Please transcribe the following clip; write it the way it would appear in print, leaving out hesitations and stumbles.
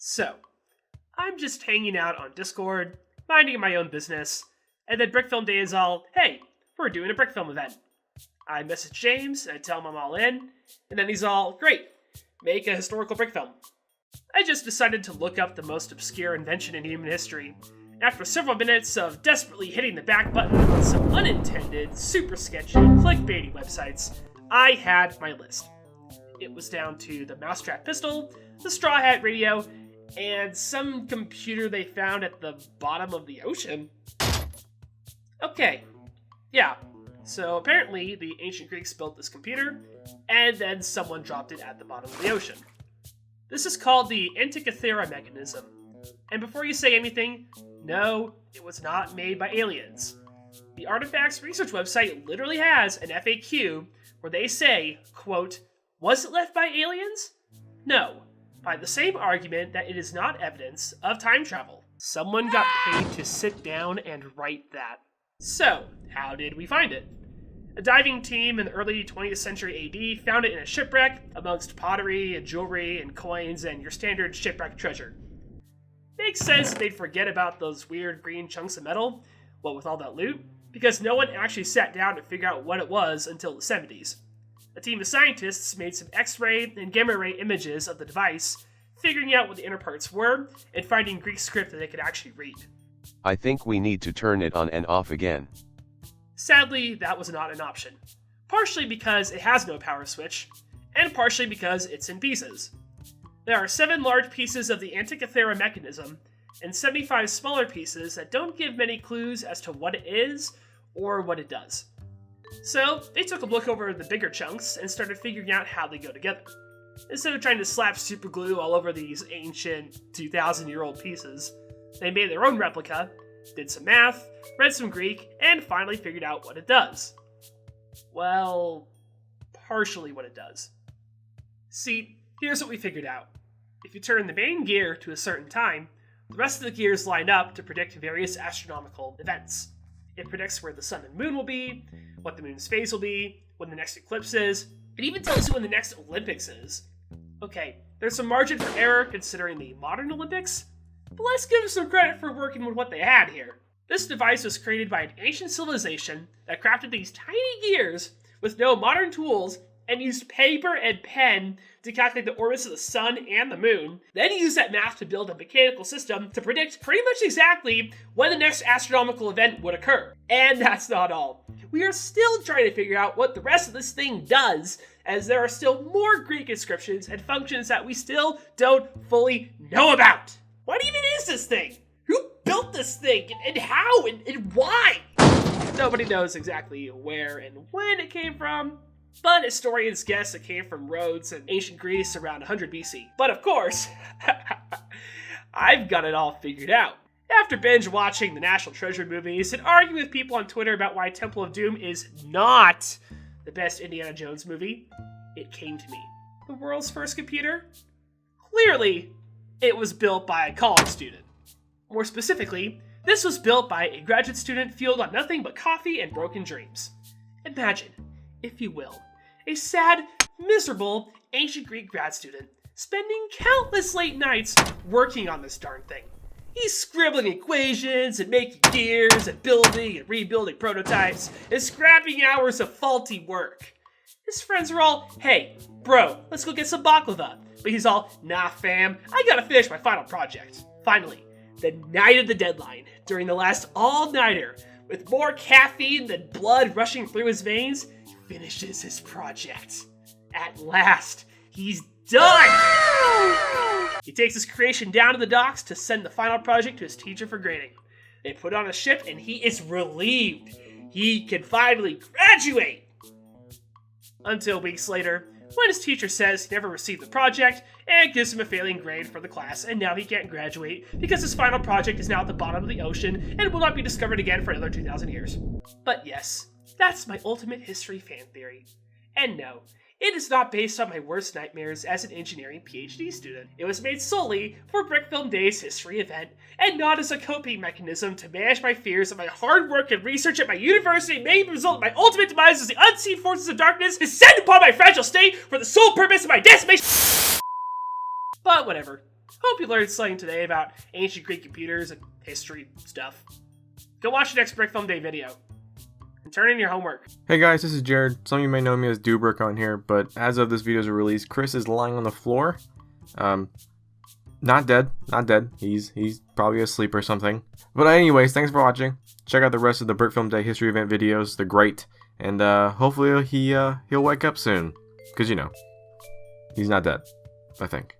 So, I'm just hanging out on Discord, minding my own business, and then Brickfilm Day is all, hey, we're doing a Brickfilm event. I message James, and I tell him I'm all in, and then he's all, great, make a historical brick film. I just decided to look up the most obscure invention in human history. After several minutes of desperately hitting the back button on some unintended, super sketchy, clickbaity websites, I had my list. It was down to the mousetrap pistol, the straw hat radio, and some computer they found at the bottom of the ocean. Okay, yeah, so apparently the ancient Greeks built this computer, and then someone dropped it at the bottom of the ocean. This is called the Antikythera Mechanism. And before you say anything, no, it was not made by aliens. The Artifacts Research website literally has an FAQ where they say, quote, was it left by aliens? No, by the same argument that it is not evidence of time travel. Someone got paid to sit down and write that. So, how did we find it? A diving team in the early 20th century AD found it in a shipwreck amongst pottery and jewelry and coins and your standard shipwreck treasure. Makes sense they'd forget about those weird green chunks of metal, what with all that loot, because no one actually sat down to figure out what it was until the 70s. A team of scientists made some X-ray and gamma-ray images of the device, figuring out what the inner parts were, and finding Greek script that they could actually read. I think we need to turn it on and off again. Sadly, that was not an option. Partially because it has no power switch, and partially because it's in pieces. There are 7 large pieces of the Antikythera Mechanism, and 75 smaller pieces that don't give many clues as to what it is, or what it does. So, they took a look over the bigger chunks and started figuring out how they go together. Instead of trying to slap super glue all over these ancient 2,000-year-old pieces, they made their own replica, did some math, read some Greek, and finally figured out what it does. Well, partially what it does. See, here's what we figured out. If you turn the main gear to a certain time, the rest of the gears line up to predict various astronomical events. It predicts where the sun and moon will be, what the moon's phase will be, when the next eclipse is. It even tells you when the next Olympics is. Okay, there's some margin for error considering the modern Olympics, but let's give them some credit for working with what they had here. This device was created by an ancient civilization that crafted these tiny gears with no modern tools and used paper and pen to calculate the orbits of the sun and the moon, then used that math to build a mechanical system to predict pretty much exactly when the next astronomical event would occur. And that's not all. We are still trying to figure out what the rest of this thing does, as there are still more Greek inscriptions and functions that we still don't fully know about. What even is this thing? Who built this thing, and how, and why? Nobody knows exactly where and when it came from, but historians guess it came from Rhodes in ancient Greece around 100 BC. But of course, I've got it all figured out. After binge watching the National Treasure movies and arguing with people on Twitter about why Temple of Doom is not the best Indiana Jones movie, it came to me. The world's first computer? Clearly, it was built by a college student. More specifically, this was built by a graduate student fueled on nothing but coffee and broken dreams. Imagine, if you will, a sad, miserable, ancient Greek grad student spending countless late nights working on this darn thing. He's scribbling equations and making gears and building and rebuilding prototypes and scrapping hours of faulty work. His friends are all, hey, bro, let's go get some baklava. But he's all, nah fam, I gotta finish my final project. Finally, the night of the deadline, during the last all-nighter, with more caffeine than blood rushing through his veins, he finishes his project. At last, he's done! He takes his creation down to the docks to send the final project to his teacher for grading. They put it on a ship and he is relieved. He can finally graduate! Until weeks later, when his teacher says he never received the project and gives him a failing grade for the class, and now he can't graduate because his final project is now at the bottom of the ocean and will not be discovered again for another 2,000 years. But yes, that's my ultimate history fan theory. And no, it is not based on my worst nightmares as an engineering PhD student. It was made solely for Brickfilm Day's history event, and not as a coping mechanism to manage my fears that my hard work and research at my university may result in my ultimate demise as the unseen forces of darkness descend upon my fragile state for the sole purpose of my decimation. But whatever. Hope you learned something today about ancient Greek computers and history stuff. Go watch the next Brickfilm Day video. And turn in your homework. Hey guys, this is Jared. Some of you may know me as Dubrick on here, but as of this video's release, Chris is lying on the floor. Not dead. He's probably asleep or something. But anyways, thanks for watching. Check out the rest of the Brickfilm Day History Event videos. They're great. And hopefully he'll wake up soon. Because, you know, he's not dead, I think.